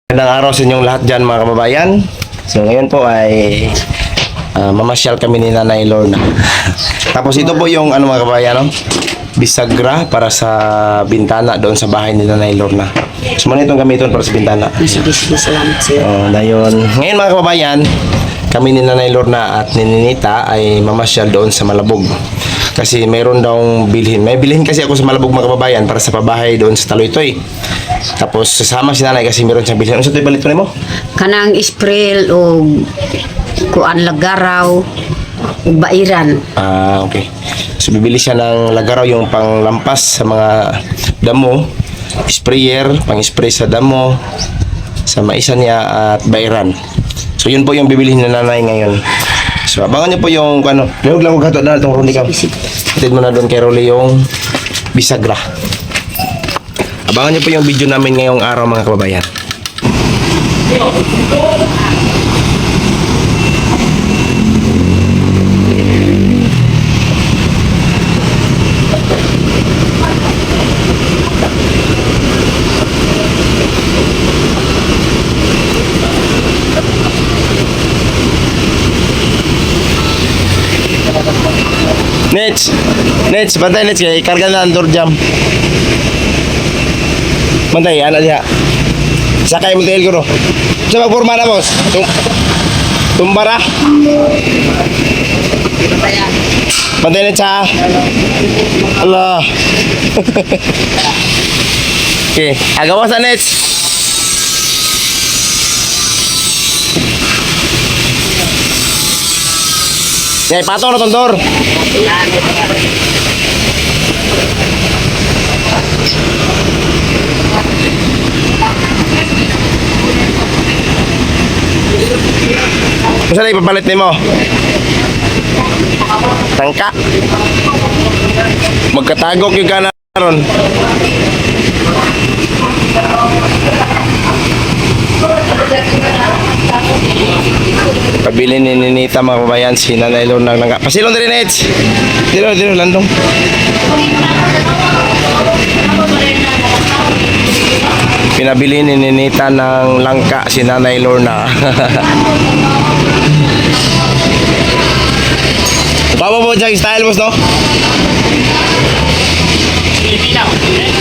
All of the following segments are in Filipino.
Magandang araw sa inyong lahat dyan mga kababayan. So ngayon po ay mamasyal kami ni Nanay Lorna. Tapos ito po yung mga kababayan, no? Bisagra para sa bintana doon sa bahay ni Nanay Lorna. So muna itong gamiton para sa bintana. Sige, salamat sir. Dayon. Ngayon mga kababayan, kami ni Nanay Lorna at ni Ninita ay mamasyal doon sa Malabog. Kasi mayroon daw bilhin. May bilhin kasi ako sa Malabog mga kababayan para sa pabahay doon sa Taloytoy. Tapos sasama si Nanay kasi mayroon siyang bilhin. Ano sa ito'y balito mo? Kanang Israel o kuan lagaraw o bairan. Okay. So bibili siya ng lagaraw yung panglampas sa mga damo, sprayer, pang-spray sa damo, sa maisa niya at bairan. So yun po yung bibilihin na Nanay ngayon. So abangan niyo po yung huwag lang huwag hato na itong Rolly ka. Hatid mo na doon kay Rolly yung bisagra. Abangan niyo po yung video namin ngayong araw mga kababayan. Nets, bantay Nets kay karga na ang door jam. Bantay, anak dia. Sakay mo tayo ko. Sa magporma na boss. Tumbara. Bantay Nets ha. Allah. Okay, agawas na Nets. Ngay, patong na tondor. Masa na ipapalit ni mo? Tangka. Magkatagok yung ka na ron. Pabili ni Ninita mga kababayan si Nanay Lorna ng langka. Pasilong din rin Edge. Dilo, landong. Pinabili ni Ninita ng langka si Nanay Lorna. Baba po dyan style boss, no?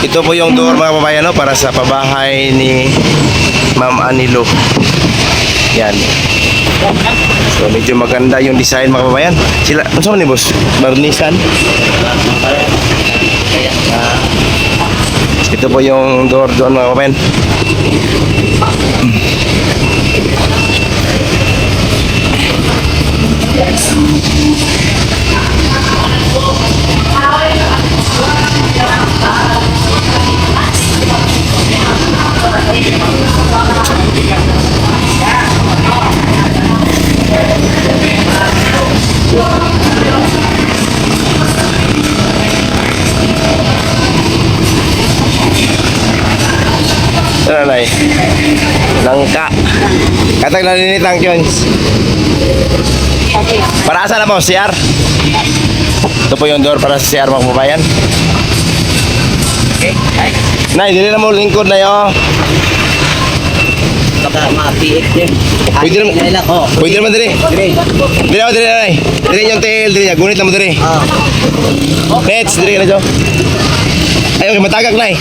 Ito po yung door mga kababayan, no? Para sa pabahay ni Ma'am Anilo. Yan. So medyo maganda yung design mga kababayan. Sila, ano sa ni boss? Barnisan. Ito po yung door doon mga kababayan. Nanay langka katag naninit ang kyons para asa na po CR. Ito po yung door para sa CR mga kababayan. Nay, dili na mo lingkod na yo. Baka ma-PX din. Pwede naman diri. Dili ako diri Nanay. Diri yung tail, diri niya. Gunit na mo diri. Nets, diri ka na dyan. Ayaw kayo matagak Nay.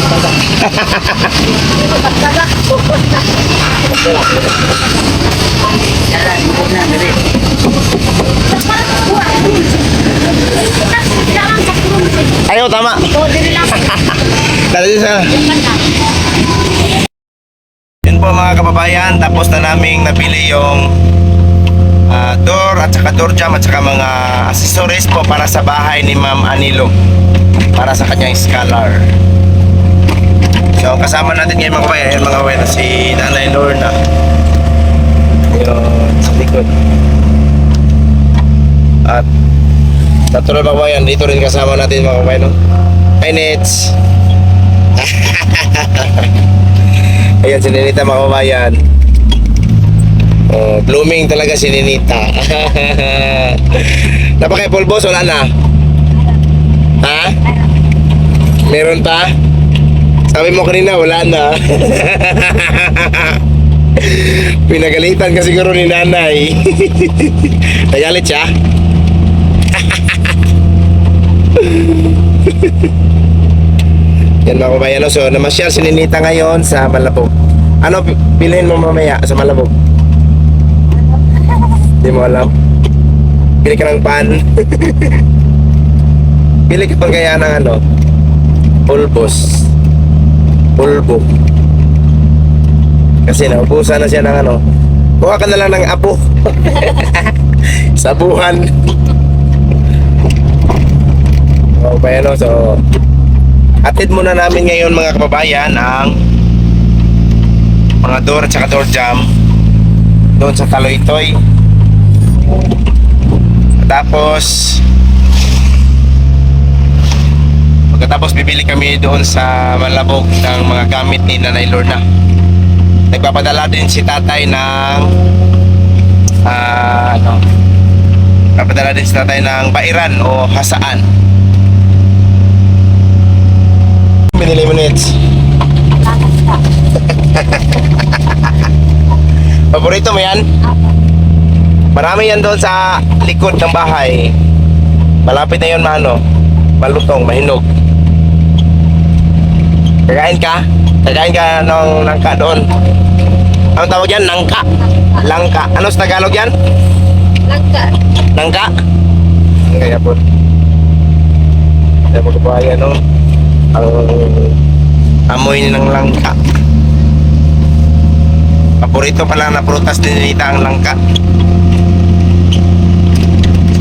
Ayaw, tama. Dali sa. Yun po mga kababayan, tapos na naming nabili yung door at saka door jam at saka mga accessories po para sa bahay ni Ma'am Anilo para sa kanyang scholar. So kasama natin ngayon mga kababayan, yung mga kababayan si Nanay Lorna yun sa likod. At natuloy mga kababayan, dito rin kasama natin mga kababayan, no? Hi Nets. Ayan si Ninita mga kababayan. Blooming talaga si Ninita. Napaka-pulbos, wala na? Ha? Meron pa? Sabi mo kanina, wala na. Pinagalitan ka siguro ni nanay. Nagalit siya? Yan mga kabayan, no? So namasyal si Ninita ngayon sa Malabog. Ano bilhin mo mamaya sa Malabog? Hindi mo alam. Bili ka ng pan. Bili ka pang kaya ng ano, pulbos, pulbo. Kasi naubusan na siya ng ano. Kuha ka na lang ng apo. Sabuhan. Okay, no? So atid muna namin ngayon mga kababayan ang mga door at saka door jam doon sa Taloytoy. Tapos pagkatapos bibili kami doon sa Malabog ng mga gamit ni Nanay Lorna. Nagpapadala din si tatay ng nagpapadala din si tatay ng bairan o hasaan. Binili mo nits. Paborito mo yan? Marami yan doon sa likod ng bahay. Malapit na yun malutong, mahinog. Kakain ka? Kakain ka ng nangka doon. Anong tawag yan? Nangka. Langka. Ano sa Tagalog yan? Langka. Nangka? Kaya po. Kaya magkabayan, no? Ang amoy ng langka. Paborito pala na prutas ni Ninita ang langka.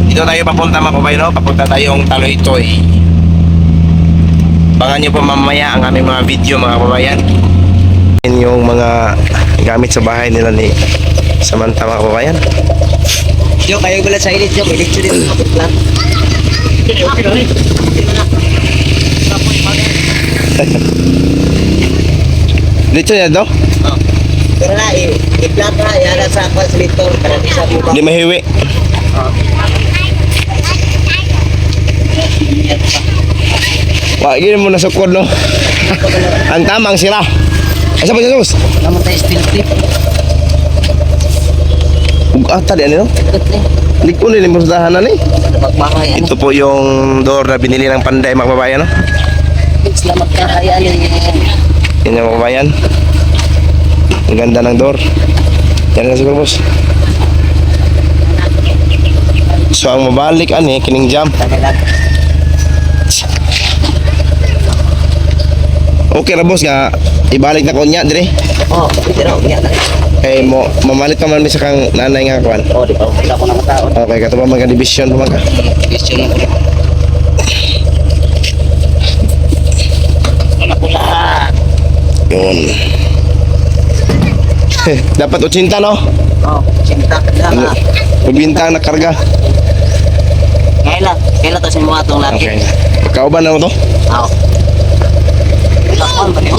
Dito tayo papunta mga kabayan, no? Papunta tayong Taloytoy. Abangan nyo po mamaya ang aming mga video mga kababayan. Yan yung mga gamit sa bahay nila ni Samantha mga kababayan. Yo, kayo gula sa init, yo. Init siya din. Dito niya do? Pero na, i-plata, yan sa translator. Para di sa buka. Hindi mahiwi. Gini mo na sukod, no? Ang tamang sila. Asa ba Jesus? Naman tayo steel tip. Ata di ano? Hindi ko nila mo sa dahanan eh. Magmamay. Ito po yung door na binili ng Panday mga kababayan, no? Salamat ka kaya yan. Yan yung mga kababayan. Ang ganda ng door. Yan na siguro boss. So ang mabalik kining jam. Okay ra boss nga ibalik na ko niya dire. Oh, pero niya na. Eh mo mamalit pa man mi sa kang nanay nga kwan. Oh, di ba? Wala ko nang tao. Okay kato pa mga division pa mga. Question mo. Wala ko lahat. Yun. Dapat 80 no? Oh, cinta ka na. Pagbintang na karga. Kailan to sa mga tong laki. Okay. Kauban na mo to? Oo. Lakon ba niyo?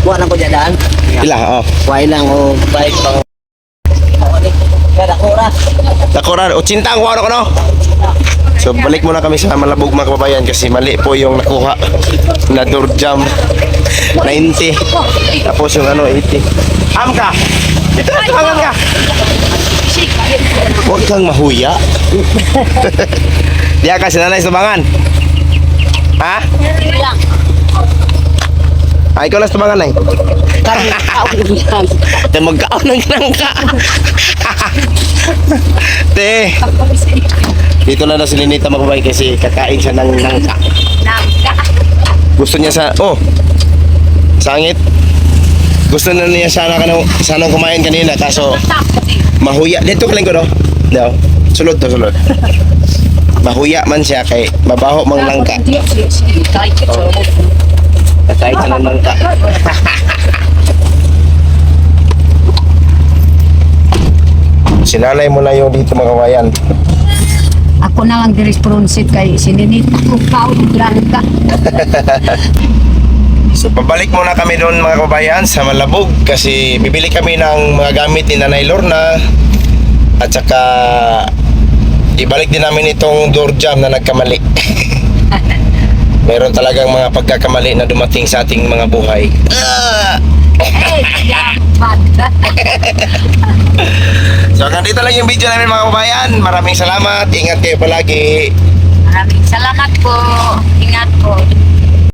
Buwan ang ko dyan. Ila, oh. Kuhay lang o bike pang... Kada kura. Takuran, 80 ang kuha ko no? So balik muna kami sa Malabog mga kababayan kasi mali po yung nakuha na door jam 90 tapos yung 80. Am ka! Dito na tumangan ka! Huwag kang mahuya. Diya ka sinanay sa tumangan. Ha? Ay, ikaw lang sa tumangan ay. Te magkaon ng nangka. Te. Dito na si Ninita magbabayad kasi kakain siya ng nangka. Gusto niya sangit. Gusto na niya sana kumain kanina kaso mahuya. Dito ka lang ko no? Daw. Sulod. Mahuya man siya kay mabaho mang nangka. Kakain siya ng nangka. Sinanay mo na yung dito mga kawayan. Ako na lang di-responsive kay sininita ko kaon ka. So pabalik muna kami doon mga kabayan sa Malabog kasi bibili kami ng mga gamit ni Nanay Lorna at saka ibalik din namin itong door jam na nagkamali. Meron talagang mga pagkakamali na dumating sa ating mga buhay. Eh, yeah, bad. So hanggang dito lang yung video namin mga kababayan. Maraming salamat. Ingat kayo palagi. Maraming salamat po. Ingat po.